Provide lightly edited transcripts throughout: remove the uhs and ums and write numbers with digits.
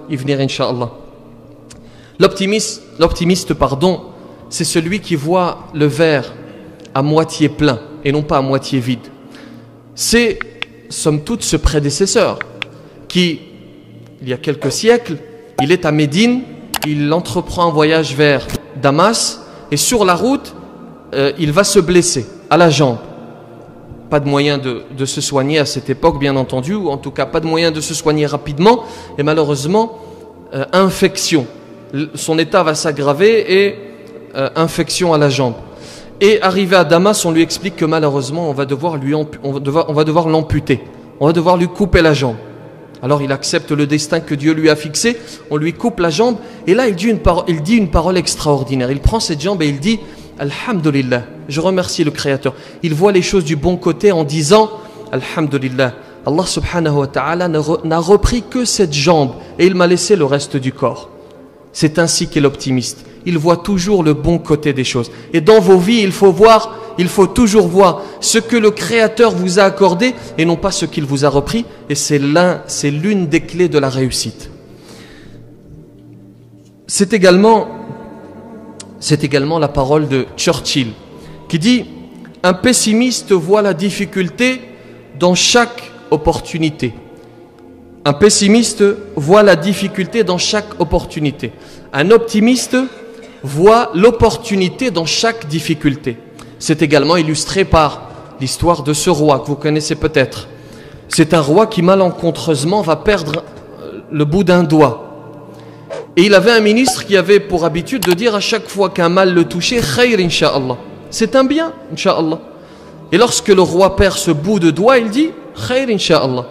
y venir, Inch'Allah. L'optimiste, c'est celui qui voit le verre à moitié plein et non pas à moitié vide. C'est, somme toute, ce prédécesseur qui, il y a quelques siècles, il est à Médine, il entreprend un voyage vers Damas et sur la route, il va se blesser à la jambe. Pas de moyen de se soigner à cette époque, bien entendu, ou en tout cas pas de moyen de se soigner rapidement, et malheureusement, infection. Son état va s'aggraver et infection à la jambe. Et arrivé à Damas, on lui explique que malheureusement, on va devoir l'amputer, on va devoir lui couper la jambe. Alors il accepte le destin que Dieu lui a fixé, on lui coupe la jambe, et là il dit une parole extraordinaire. Il prend cette jambe et il dit Alhamdulillah, je remercie le Créateur. Il voit les choses du bon côté en disant Alhamdulillah, Allah subhanahu wa ta'ala n'a repris que cette jambe et il m'a laissé le reste du corps. C'est ainsi qu'est l'optimiste. Il voit toujours le bon côté des choses. Et dans vos vies, il faut toujours voir ce que le Créateur vous a accordé et non pas ce qu'il vous a repris. Et c'est l'une des clés de la réussite. C'est également la parole de Churchill qui dit « Un pessimiste voit la difficulté dans chaque opportunité. » Un pessimiste voit la difficulté dans chaque opportunité. Un optimiste voit l'opportunité dans chaque difficulté. C'est également illustré par l'histoire de ce roi que vous connaissez peut-être. C'est un roi qui malencontreusement va perdre le bout d'un doigt. Et il avait un ministre qui avait pour habitude de dire à chaque fois qu'un mal le touchait, « Khayr, incha'Allah ». C'est un bien, incha'Allah. Et lorsque le roi perd ce bout de doigt, il dit, « Khayr, incha'Allah ».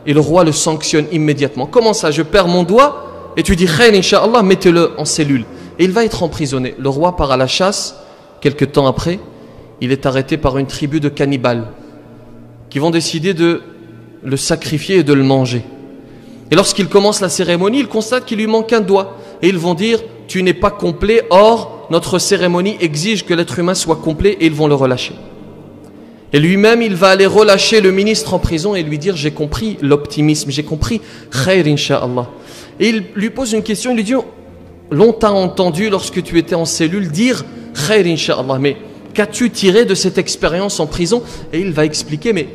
Et le roi le sanctionne immédiatement. Comment ça, je perds mon doigt et tu dis, « Khayr, incha'Allah », mettez-le en cellule. Et il va être emprisonné. Le roi part à la chasse. Quelque temps après, il est arrêté par une tribu de cannibales qui vont décider de le sacrifier et de le manger. Et lorsqu'il commence la cérémonie, il constate qu'il lui manque un doigt. Et ils vont dire, tu n'es pas complet, or notre cérémonie exige que l'être humain soit complet, et ils vont le relâcher. Et lui-même, il va aller relâcher le ministre en prison et lui dire, j'ai compris l'optimisme, j'ai compris khayr incha'Allah. Et il lui pose une question, il lui dit, l'on t'a entendu lorsque tu étais en cellule dire khayr incha'Allah, mais qu'as-tu tiré de cette expérience en prison? Et il va expliquer, mais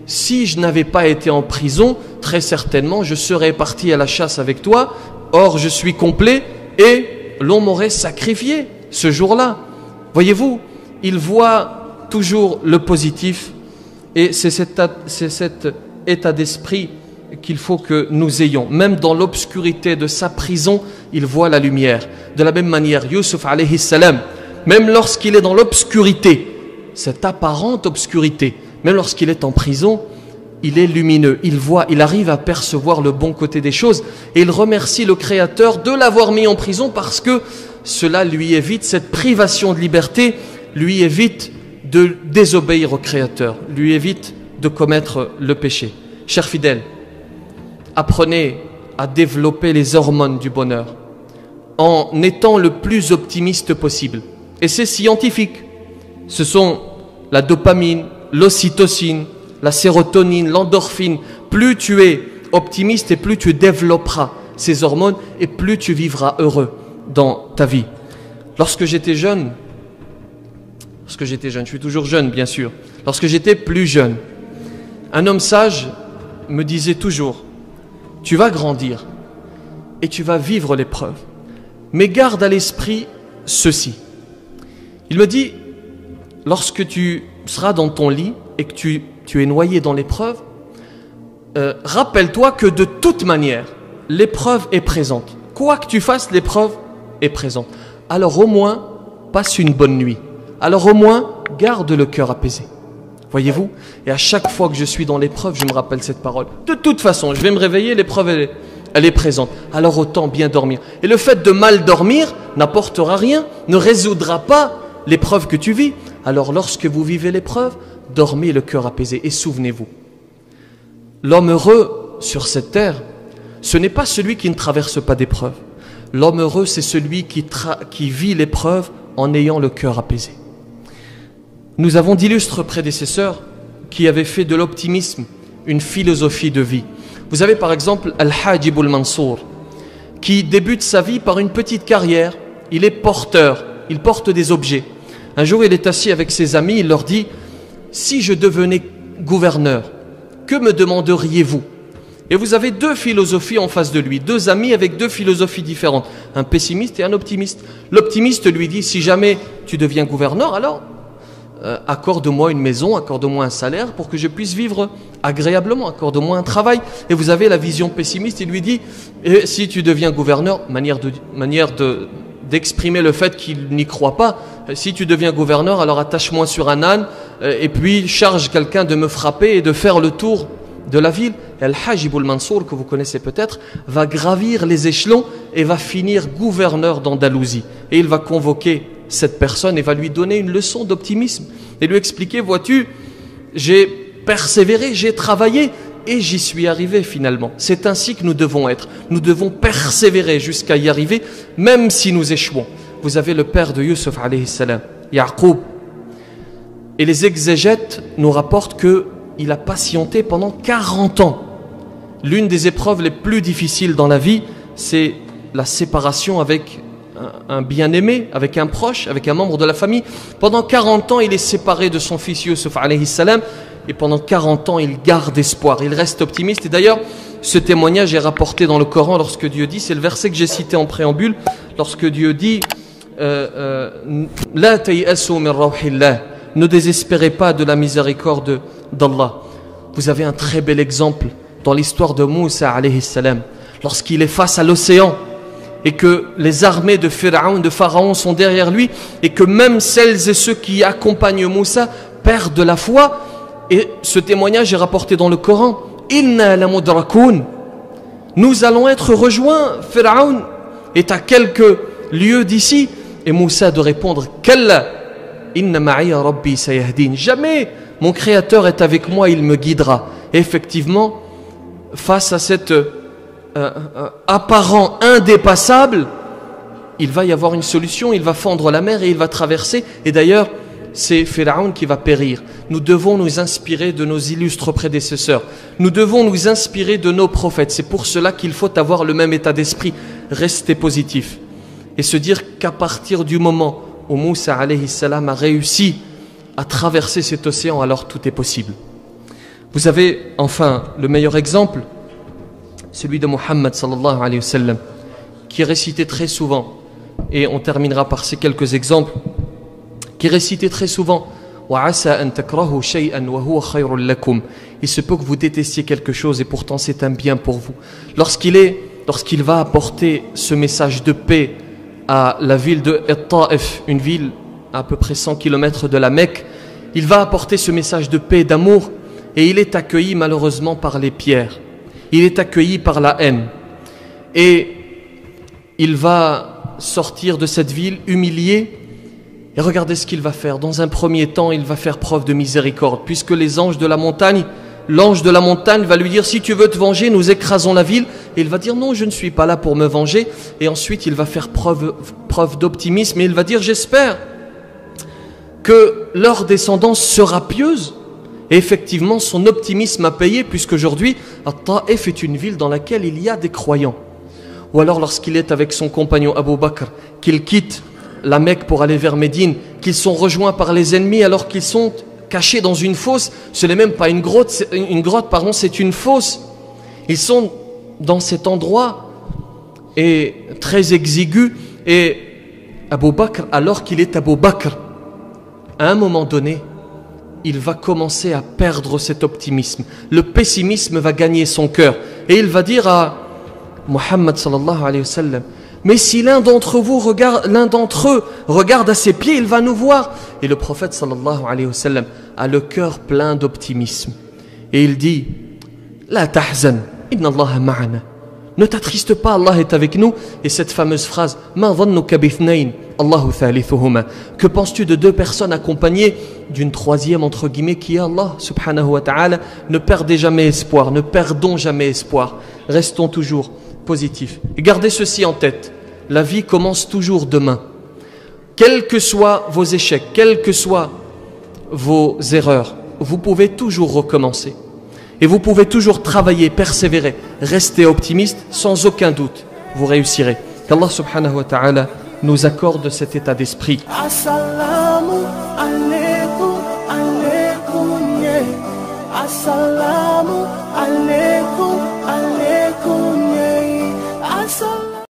si je n'avais pas été en prison, très certainement je serais parti à la chasse avec toi, or je suis complet et l'on m'aurait sacrifié ce jour-là. Voyez-vous, il voit toujours le positif et c'est cet état d'esprit qu'il faut que nous ayons. Même dans l'obscurité de sa prison, il voit la lumière. De la même manière, Yusuf alayhi salam, même lorsqu'il est dans l'obscurité, cette apparente obscurité, même lorsqu'il est en prison, il est lumineux, il arrive à percevoir le bon côté des choses et il remercie le Créateur de l'avoir mis en prison parce que cela lui évite, cette privation de liberté lui évite de désobéir au Créateur, lui évite de commettre le péché. Chers fidèles, apprenez à développer les hormones du bonheur en étant le plus optimiste possible. Et c'est scientifique. Ce sont la dopamine, l'ocytocine, la sérotonine, l'endorphine. Plus tu es optimiste et plus tu développeras ces hormones et plus tu vivras heureux dans ta vie. Lorsque j'étais jeune, je suis toujours jeune bien sûr, lorsque j'étais plus jeune, un homme sage me disait toujours, tu vas grandir et tu vas vivre l'épreuve, mais garde à l'esprit ceci. Il me dit, lorsque tu seras dans ton lit et que tu es noyé dans l'épreuve, rappelle-toi que de toute manière, l'épreuve est présente. Quoi que tu fasses, l'épreuve est présente. Alors au moins, passe une bonne nuit. Alors au moins, garde le cœur apaisé. Voyez-vous? Et à chaque fois que je suis dans l'épreuve, je me rappelle cette parole. De toute façon, je vais me réveiller, l'épreuve, elle est présente. Alors autant bien dormir. Et le fait de mal dormir n'apportera rien, ne résoudra pas l'épreuve que tu vis. Alors lorsque vous vivez l'épreuve, dormez le cœur apaisé. Et souvenez-vous, l'homme heureux sur cette terre, ce n'est pas celui qui ne traverse pas d'épreuve. L'homme heureux, c'est celui qui vit l'épreuve en ayant le cœur apaisé. Nous avons d'illustres prédécesseurs qui avaient fait de l'optimisme une philosophie de vie. Vous avez par exemple Al-Hajib al-Mansour, qui débute sa vie par une petite carrière. Il est porteur, il porte des objets. Un jour, il est assis avec ses amis, il leur dit « Si je devenais gouverneur, que me demanderiez-vous » Et vous avez deux philosophies en face de lui, deux amis avec deux philosophies différentes, un pessimiste et un optimiste. L'optimiste lui dit « Si jamais tu deviens gouverneur, alors accorde-moi une maison, accorde-moi un salaire pour que je puisse vivre agréablement, accorde-moi un travail. » Et vous avez la vision pessimiste, il lui dit « Si tu deviens gouverneur, manière d'exprimer le fait qu'il n'y croit pas, si tu deviens gouverneur, alors attache-moi sur un âne et puis charge quelqu'un de me frapper et de faire le tour de la ville. » Et Al-Hajib al-Mansour, que vous connaissez peut-être, va gravir les échelons et va finir gouverneur d'Andalousie. Et il va convoquer cette personne et va lui donner une leçon d'optimisme et lui expliquer, vois-tu, j'ai persévéré, j'ai travaillé et j'y suis arrivé finalement. C'est ainsi que nous devons être. Nous devons persévérer jusqu'à y arriver, même si nous échouons. Vous avez le père de Yusuf, alayhi salam, Yaqub. Et les exégètes nous rapportent qu'il a patienté pendant 40 ans. L'une des épreuves les plus difficiles dans la vie, c'est la séparation avec un bien-aimé, avec un proche, avec un membre de la famille. Pendant 40 ans, il est séparé de son fils Yusuf, alayhi salam. Et pendant 40 ans, il garde espoir, il reste optimiste. Et d'ailleurs, ce témoignage est rapporté dans le Coran lorsque Dieu dit, c'est le verset que j'ai cité en préambule, lorsque Dieu dit La tayasu min rawhillah, ne désespérez pas de la miséricorde d'Allah. Vous avez un très bel exemple dans l'histoire de Moussa alayhi salam, lorsqu'il est face à l'océan et que les armées de Pharaon sont derrière lui et que même celles et ceux qui accompagnent Moussa perdent la foi. Et ce témoignage est rapporté dans le Coran. Inna la mudrakoun. Nous allons être rejoints. Pharaon est à quelques lieues d'ici. Et Moussa de répondre Kalla, inna ma'iya rabbi sayahdin. Jamais mon Créateur est avec moi, il me guidera. Et effectivement, face à cet apparent indépassable, il va y avoir une solution. Il va fendre la mer et il va traverser. Et d'ailleurs, c'est Pharaon qui va périr. Nous devons nous inspirer de nos illustres prédécesseurs. Nous devons nous inspirer de nos prophètes. C'est pour cela qu'il faut avoir le même état d'esprit. Rester positif. Et se dire qu'à partir du moment où Moussa alayhi salam a réussi à traverser cet océan, alors tout est possible. Vous avez enfin le meilleur exemple, celui de Muhammad sallallahu alayhi wa sallam, qui est récité très souvent. Et on terminera par ces quelques exemples. Qui récitait très souvent il se peut que vous détestiez quelque chose et pourtant c'est un bien pour vous. Lorsqu'il va apporter ce message de paix à la ville de Taif, une ville à peu près 100 km de la Mecque, il va apporter ce message de paix et d'amour et il est accueilli malheureusement par les pierres, il est accueilli par la haine et il va sortir de cette ville humilié. Et regardez ce qu'il va faire. Dans un premier temps, il va faire preuve de miséricorde, puisque les anges de la montagne, l'ange de la montagne va lui dire, si tu veux te venger, nous écrasons la ville. Et il va dire, non, je ne suis pas là pour me venger. Et ensuite, il va faire preuve d'optimisme et il va dire, j'espère que leur descendance sera pieuse. Et effectivement, son optimisme a payé, puisqu'aujourd'hui, At-Ta'if est une ville dans laquelle il y a des croyants. Ou alors, lorsqu'il est avec son compagnon Abu Bakr, qu'il quitte la Mecque pour aller vers Médine, qu'ils sont rejoints par les ennemis alors qu'ils sont cachés dans une fosse. Ce n'est même pas une grotte, c'est une fosse. Ils sont dans cet endroit et très exigu. Et Abu Bakr, alors qu'il est Abu Bakr, à un moment donné, il va commencer à perdre cet optimisme. Le pessimisme va gagner son cœur. Et il va dire à Muhammad sallallahu alayhi wa sallam, mais si l'un d'entre eux regarde à ses pieds, il va nous voir. Et le prophète sallallahu alayhi wa sallam a le cœur plein d'optimisme. Et il dit, La tahzan, inna Allah ma'ana. Ne t'attriste pas, Allah est avec nous. Et cette fameuse phrase, Ma dhannuka bithnayn, Allahu thalithuhuma. Que penses-tu de deux personnes accompagnées d'une troisième entre guillemets qui est Allah subhanahu wa ta'ala? Ne perdez jamais espoir, ne perdons jamais espoir. Restons toujours positif. Et gardez ceci en tête, la vie commence toujours demain. Quels que soient vos échecs, quelles que soient vos erreurs, vous pouvez toujours recommencer. Et vous pouvez toujours travailler, persévérer, rester optimiste sans aucun doute. vous réussirez. Qu'Allah subhanahu wa ta'ala nous accorde cet état d'esprit. Assalamu alaikum, alaikum, yeah. Assalamu alaikum.